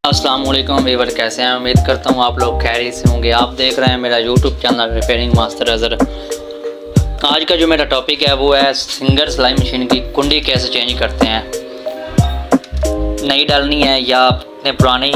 अस्सलाम वालेकुम वीवर, कैसे हैं? उम्मीद करता हूँ आप लोग खैरियत से होंगे। आप देख रहे हैं मेरा YouTube channel repairing master Azhar. आज का जो मेरा टॉपिक है वो है सिंगर सिलाई मशीन की कुंडी कैसे चेंज करते हैं। नई डालनी है या अपने पुरानी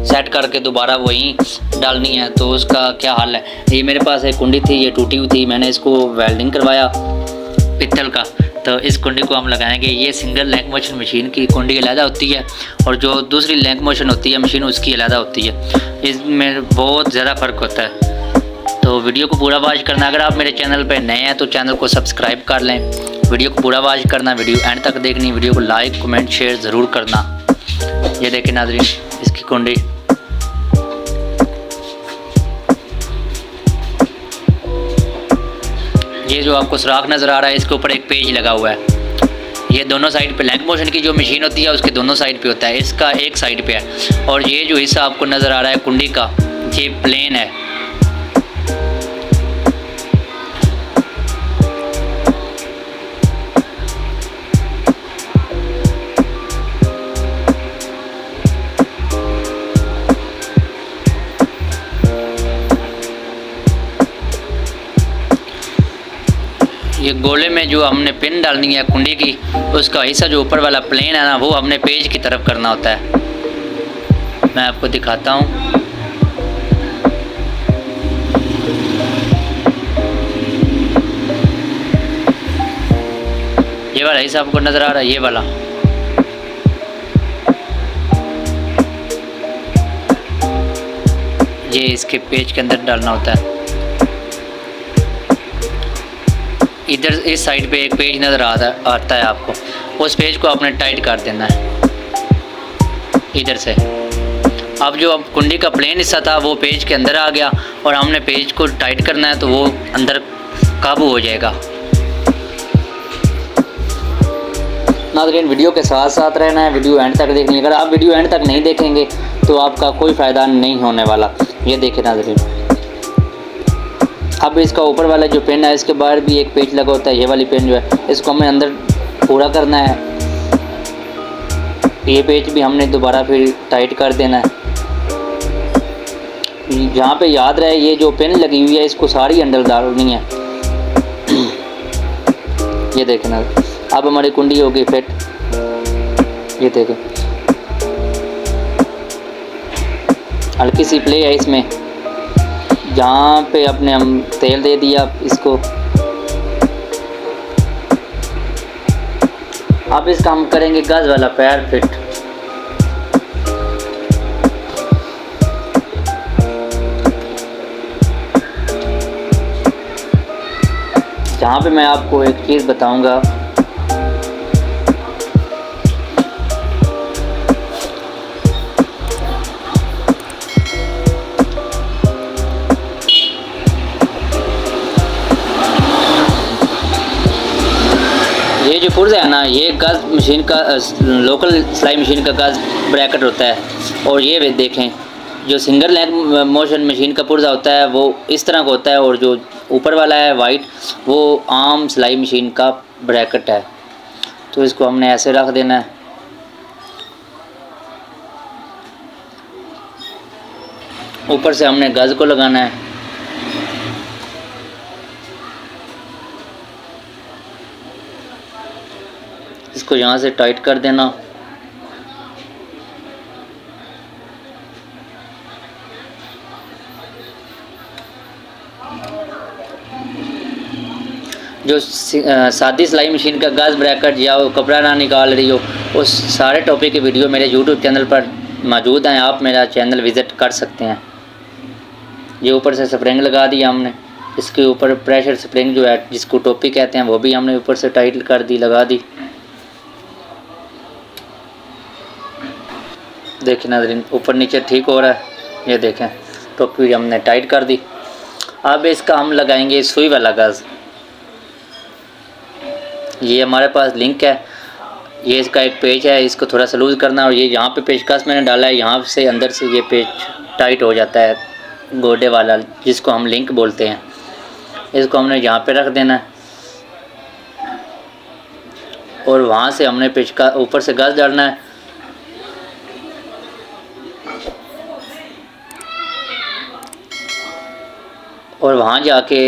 सेट करके दोबारा वही डालनी है, तो उसका क्या हाल है। ये मेरे पास एक कुंडी थी, ये टूटी हुई थी, मैंने इसको वेल्डिंग करवाया पित्तल का। तो इस कुंडी को हम लगाएंगे। ये सिंगल लैंक मोशन मशीन की कुंडी अलहदा होती है और जो दूसरी लैंक मोशन होती है मशीन उसकी अलहदा होती है। इसमें बहुत ज़्यादा फ़र्क होता है। तो वीडियो को पूरा वॉच करना। अगर आप मेरे चैनल पर नए हैं तो चैनल को सब्सक्राइब कर लें। वीडियो को पूरा वॉच करना, वीडियो एंड तक देखनी, वीडियो को लाइक कमेंट शेयर ज़रूर करना। ये देखें नाज़रीन, इसकी कुंडी ये जो आपको सुराख नज़र आ रहा है, इसके ऊपर एक पेज लगा हुआ है। ये दोनों साइड पे लैंक मोशन की जो मशीन होती है उसके दोनों साइड पे होता है, इसका एक साइड पे है। और ये जो हिस्सा आपको नज़र आ रहा है कुंडी का, ये प्लेन है। ये गोले में जो हमने पिन डालनी है कुंडी की, उसका हिस्सा जो ऊपर वाला प्लेन है ना, वो हमने पेज की तरफ करना होता है। मैं आपको दिखाता हूँ। ये वाला हिस्सा आपको नज़र आ रहा है, ये वाला। ये इसके पेज के अंदर डालना होता है। इधर इस साइड पे एक पेज नज़र आता है आपको, उस पेज को आपने टाइट कर देना है इधर से। अब जो कुंडी का प्लेन हिस्सा था वो पेज के अंदर आ गया और हमने पेज को टाइट करना है, तो वो अंदर काबू हो जाएगा। नाज़रीन, वीडियो के साथ साथ रहना है, वीडियो एंड तक देखनी है। अगर आप वीडियो एंड तक नहीं देखेंगे तो आपका कोई फ़ायदा नहीं होने वाला। ये देखें नाज़रीन, अब इसका ऊपर वाला जो पेन है इसके बाहर भी एक पेज लगा होता है। ये वाली पेन जो है इसको हमें अंदर पूरा करना है। ये पेज भी हमने दोबारा फिर टाइट कर देना है। जहाँ पे याद रहे, ये जो पेन लगी हुई है इसको सारी अंदर डालनी है। ये देखें ना, अब हमारी कुंडी होगी फिट। ये देखें, हल्की सी प्ले है इसमें। जहाँ पे अपने हम तेल दे दिया इसको, अब इसका हम करेंगे गज वाला पैर फिट। जहाँ पे मैं आपको एक चीज़ बताऊंगा, ये जो पुर्जा है ना, ये गज मशीन का लोकल सिलाई मशीन का गज ब्रैकेट होता है। और ये देखें, जो सिंगल लैंक मोशन मशीन का पुर्जा होता है वो इस तरह का होता है, और जो ऊपर वाला है वाइट, वो आम सिलाई मशीन का ब्रैकेट है। तो इसको हमने ऐसे रख देना है। ऊपर से हमने गज को लगाना है। इसको यहाँ से टाइट कर देना। जो सादी सिलाई मशीन का गज ब्रैकेट या वो कपड़ा ना निकाल रही हो, उस सारे टॉपिक की वीडियो मेरे यूट्यूब चैनल पर मौजूद हैं। आप मेरा चैनल विज़िट कर सकते हैं। ये ऊपर से स्प्रिंग लगा दिया हमने। इसके ऊपर प्रेशर स्प्रिंग जो है, जिसको टोपी कहते हैं, वो भी हमने ऊपर से टाइट कर दी, लगा दी। देखें नाज़रीन, ऊपर नीचे ठीक हो रहा है। ये देखें, टोपी हमने टाइट कर दी। अब इसका हम लगाएंगे सुई वाला गज। ये हमारे पास लिंक है, ये इसका एक पेज है, इसको थोड़ा सा लूज़ करना है। और ये यहाँ पे पेचकस मैंने डाला है, यहाँ से अंदर से ये पेज टाइट हो जाता है, गोडे वाला, जिसको हम लिंक बोलते हैं। इसको हमने यहाँ पे रख देना है और वहाँ से हमने पेचकस ऊपर से गज डालना है। और वहाँ जाके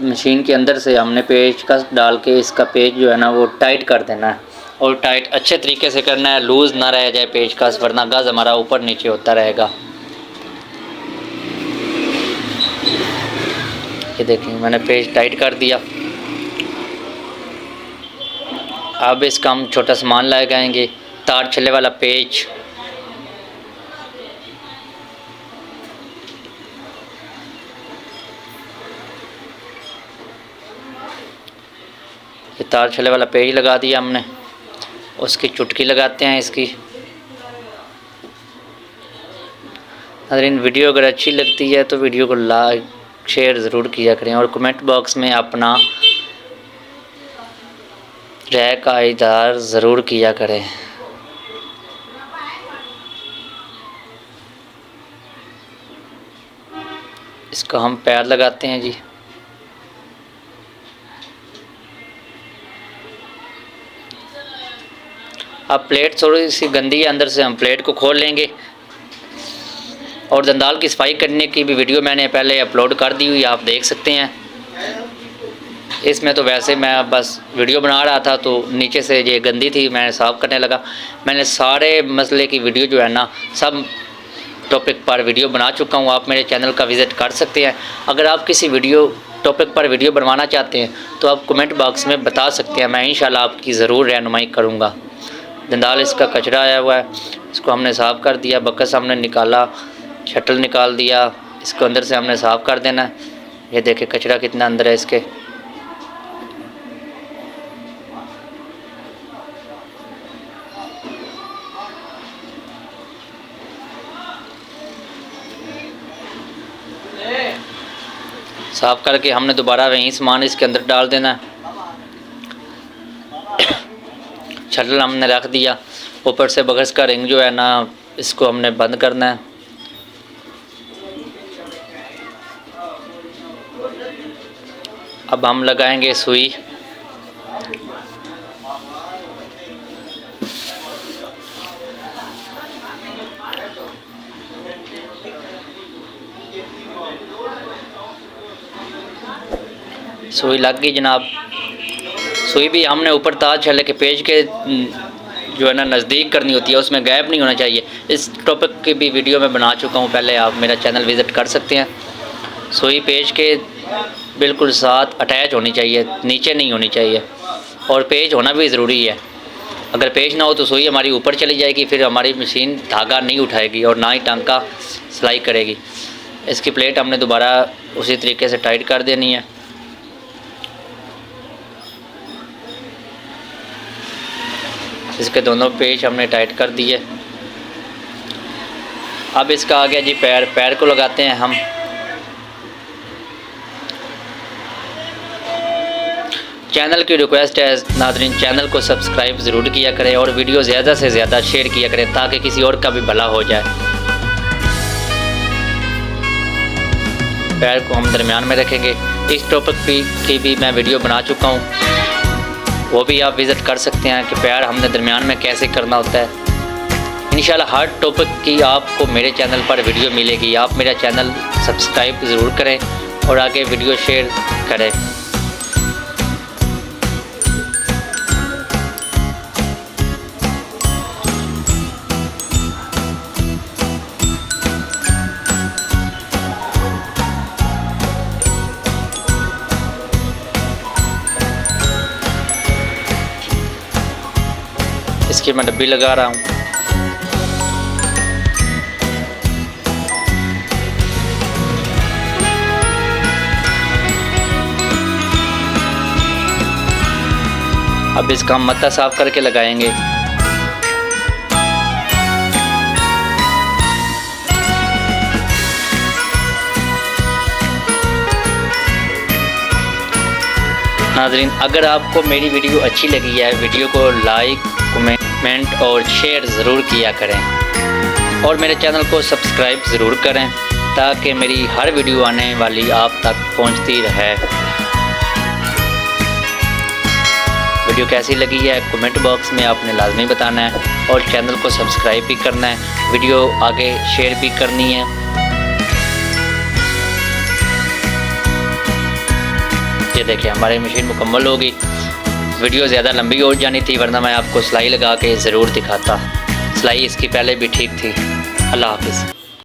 मशीन के अंदर से हमने पेचकस डाल के इसका पेच जो है ना वो टाइट कर देना है, और टाइट अच्छे तरीके से करना है, लूज़ ना रह जाए पेचकस, वरना गज़ हमारा ऊपर नीचे होता रहेगा। ये देखिए मैंने पेच टाइट कर दिया। अब इसका हम छोटा सामान लगाएंगे, तार छल्ले वाला पेच। ये तार छल्ले वाला पेच लगा दिया हमने, उसकी चुटकी लगाते हैं इसकी। नाज़रीन, वीडियो अगर अच्छी लगती है तो वीडियो को लाइक शेयर ज़रूर किया करें, और कमेंट बॉक्स में अपना राय का इज़हार ज़रूर किया करें। इसको हम पैर लगाते हैं जी। अब प्लेट थोड़ी सी गंदी है अंदर से, हम प्लेट को खोल लेंगे। और दंदाल की सफाई करने की भी वीडियो मैंने पहले अपलोड कर दी हुई, आप देख सकते हैं। इसमें तो वैसे मैं बस वीडियो बना रहा था तो नीचे से ये गंदी थी, मैं साफ़ करने लगा। मैंने सारे मसले की वीडियो जो है ना सब टॉपिक पर वीडियो बना चुका हूँ, आप मेरे चैनल का विज़िट कर सकते हैं। अगर आप किसी टॉपिक पर वीडियो बनवाना चाहते हैं तो आप कमेंट बॉक्स में बता सकते हैं, मैं इंशाल्लाह आपकी ज़रूर रहनुमाई करूँगा। दंदाल इसका कचरा आया हुआ है, इसको हमने साफ़ कर दिया, बकस हमने निकाला, शटल निकाल दिया, इसको अंदर से हमने साफ़ कर देना है। ये देखें कचरा कितना अंदर है इसके। साफ़ करके हमने दोबारा वही सामान इसके अंदर डाल देना है। शटल हमने रख दिया, ऊपर से बकस का रिंग जो है ना इसको हमने बंद करना है। अब हम लगाएंगे सुई। सुई लग गई जनाब। सुई भी हमने ऊपर तार छल्ले के पेज के जो है ना नज़दीक करनी होती है, उसमें गैप नहीं होना चाहिए। इस टॉपिक की भी वीडियो मैं बना चुका हूँ, पहले आप मेरा चैनल विज़िट कर सकते हैं। सुई पेज के बिल्कुल साथ अटैच होनी चाहिए, नीचे नहीं होनी चाहिए, और पेज होना भी ज़रूरी है। अगर पेज ना हो तो सुई हमारी ऊपर चली जाएगी, फिर हमारी मशीन धागा नहीं उठाएगी और ना ही टांका सिलाई करेगी। इसकी प्लेट हमने दोबारा उसी तरीके से टाइट कर देनी है। इसके दोनों पेच हमने टाइट कर दिए। अब इसका आ गया जी पैर को लगाते हैं हम। चैनल की रिक्वेस्ट है नाज़रीन, चैनल को सब्सक्राइब ज़रूर किया करें और वीडियो ज़्यादा से ज़्यादा शेयर किया करें ताकि किसी और का भी भला हो जाए। पैर को हम दरमियान में रखेंगे। इस टॉपिक की भी मैं वीडियो बना चुका हूँ, वो भी आप विज़िट कर सकते हैं कि पैर हमने दरमियान में कैसे करना होता है। इंशाल्लाह हर टॉपिक की आपको मेरे चैनल पर वीडियो मिलेगी। आप मेरा चैनल सब्सक्राइब ज़रूर करें और आगे वीडियो शेयर करें। इसकी मैं डब्बी लगा रहा हूँ। अब इसका हम मत्ता साफ करके लगाएंगे। नाज़रीन, अगर आपको मेरी वीडियो अच्छी लगी है, वीडियो को लाइक कमेंट और शेयर ज़रूर किया करें और मेरे चैनल को सब्सक्राइब ज़रूर करें ताकि मेरी हर वीडियो आने वाली आप तक पहुंचती रहे। वीडियो कैसी लगी है कमेंट बॉक्स में आपने लाजमी बताना है और चैनल को सब्सक्राइब भी करना है, वीडियो आगे शेयर भी करनी है। ये देखिए हमारी मशीन मुकम्मल हो गई। वीडियो ज़्यादा लंबी हो जानी थी, वरना मैं आपको सिलाई लगा के ज़रूर दिखाता। सिलाई इसकी पहले भी ठीक थी। अल्लाह हाफिज़।